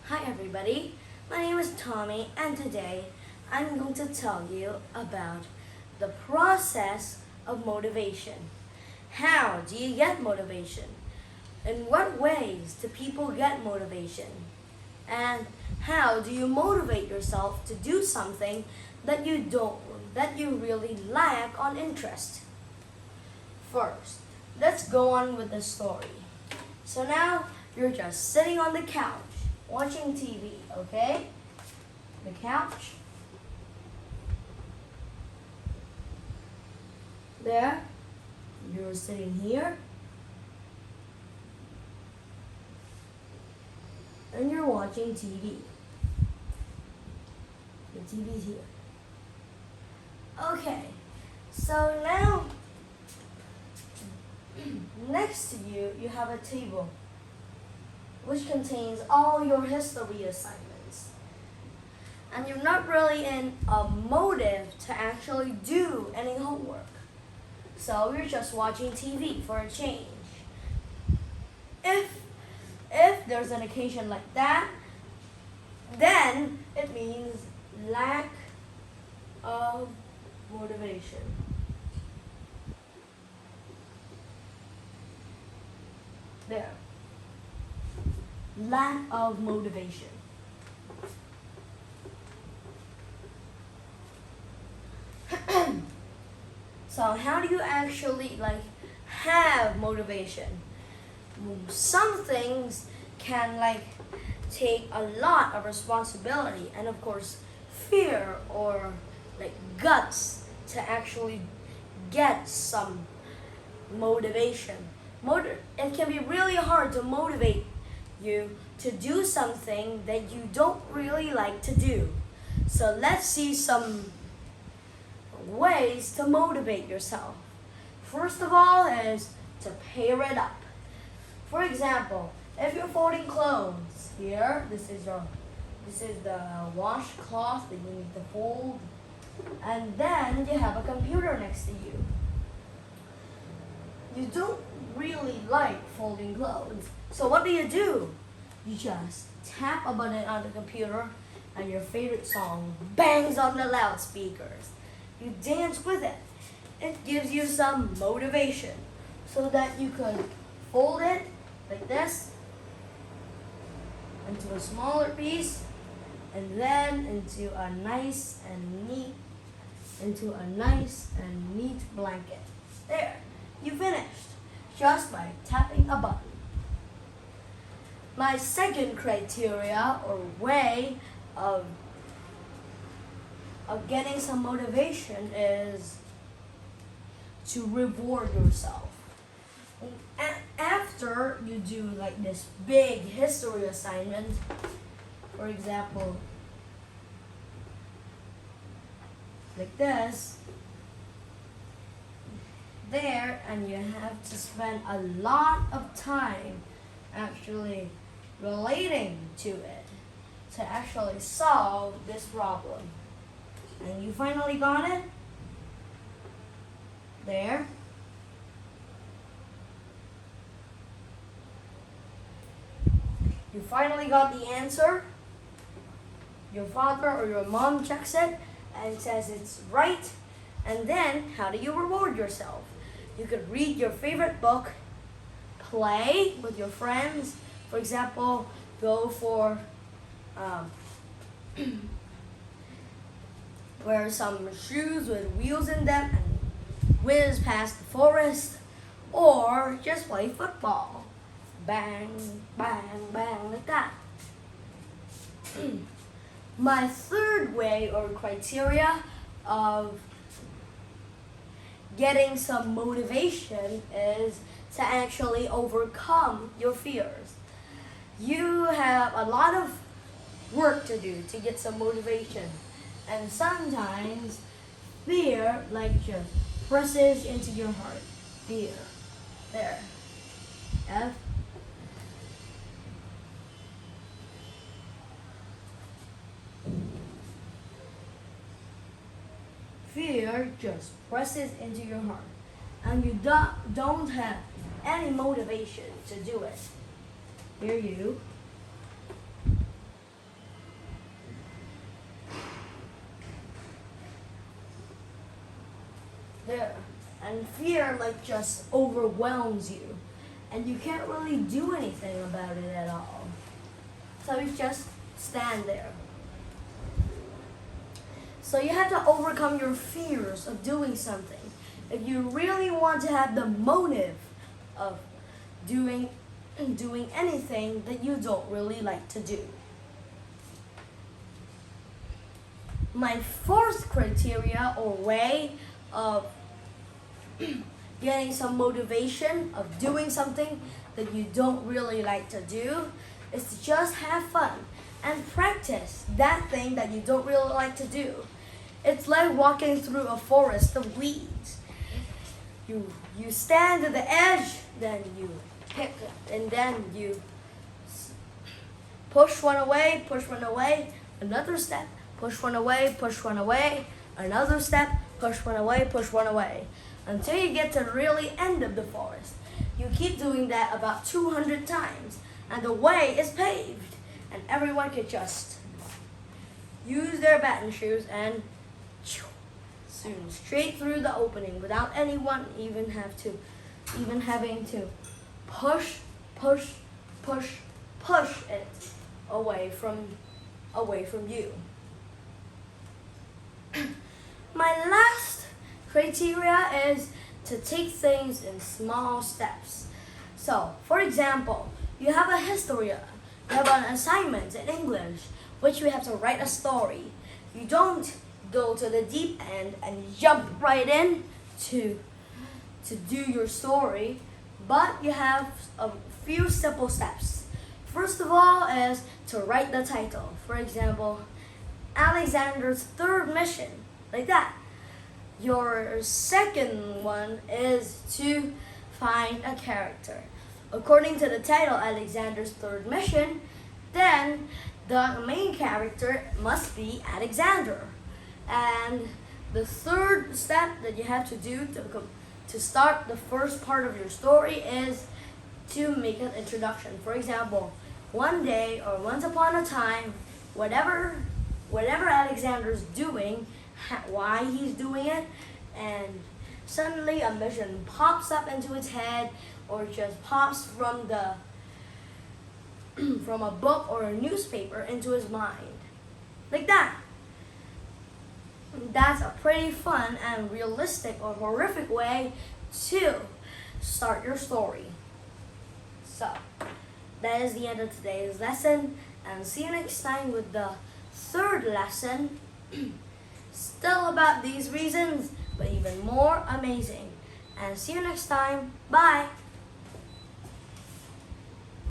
Hi everybody, my name is Tommy and today I'm going to tell you about the process of motivation. How do you get motivation? In what ways do people get motivation? And how do you motivate yourself to do something that you really lack on interest? First, let's go on with the story. So now you're just sitting on the couch watching TV, okay? The couch. There. You're sitting here. And you're watching TV. The TV's here. Okay. So now, next to you, you have a table which contains all your history assignments. And you're not really in a motive to actually do any homework. So you're just watching TV for a change. If there's an occasion like that, then it means lack of motivation. There. Lack of motivation. So how do you actually have motivation? Some things can take a lot of responsibility and of course fear or guts to actually get some motivation. It can be really hard to motivate you to do something that you don't really like to do. So let's see some ways to motivate yourself. First of all is to pair it up. For example, if you're folding clothes here, this is the washcloth that you need to fold, and then you have a computer next to you. You don't really like folding clothes. So what do? You just tap a button on the computer and your favorite song bangs on the loudspeakers. You dance with it. It gives you some motivation so that you could fold it like this into a smaller piece and then into a nice and neat blanket. There, you finished just by tapping a button. My second criteria or way of getting some motivation is to reward yourself. After you do this big history assignment, for example, like this, there, and you have to spend a lot of time actually relating to it to actually solve this problem. And you finally got it? There. You finally got the answer. Your father or your mom checks it and says it's right. And then, how do you reward yourself? You could read your favorite book, play with your friends. For example, go for wear some shoes with wheels in them and whiz past the forest, or just play football. Bang, bang, bang, like that. My third way or criteria of getting some motivation is to actually overcome your fears. You have a lot of work to do to get some motivation. And sometimes fear just presses into your heart. Fear. There. F. Fear just presses into your heart. And you don't have any motivation to do it. Here you fear like just overwhelms you and you can't really do anything about it at all. So you just stand there. So you have to overcome your fears of doing something. If you really want to have the motive of doing anything that you don't really like to do. My fourth criteria or way of getting some motivation of doing something that you don't really like to do is to just have fun and practice that thing that you don't really like to do. It's like walking through a forest of weeds. You stand at the edge, then you pick, and then you push one away, another step, push one away, another step, push one away, until you get to the really end of the forest. You keep doing that about 200 times, and the way is paved, and everyone can just use their batting shoes and soon straight through the opening without anyone even having to push it away from you. My last criteria is to take things in small steps. So, for example, you have a history, you have an assignment in English, which you have to write a story. You don't go to the deep end and jump right in to do your story, but you have a few simple steps. First of all is to write the title. For example, Alexander's third mission, like that. Your second one is to find a character. According to the title, Alexander's third mission, then the main character must be Alexander. And the third step that you have to do to start the first part of your story is to make an introduction. For example, one day or once upon a time, whatever Alexander's doing, why he's doing it, and suddenly a mission pops up into his head or just pops from a book or a newspaper into his mind. Like that. That's a pretty fun and realistic or horrific way to start your story. So, that is the end of today's lesson, and see you next time with the third lesson. Still about these reasons, but even more amazing. And see you next time. Bye!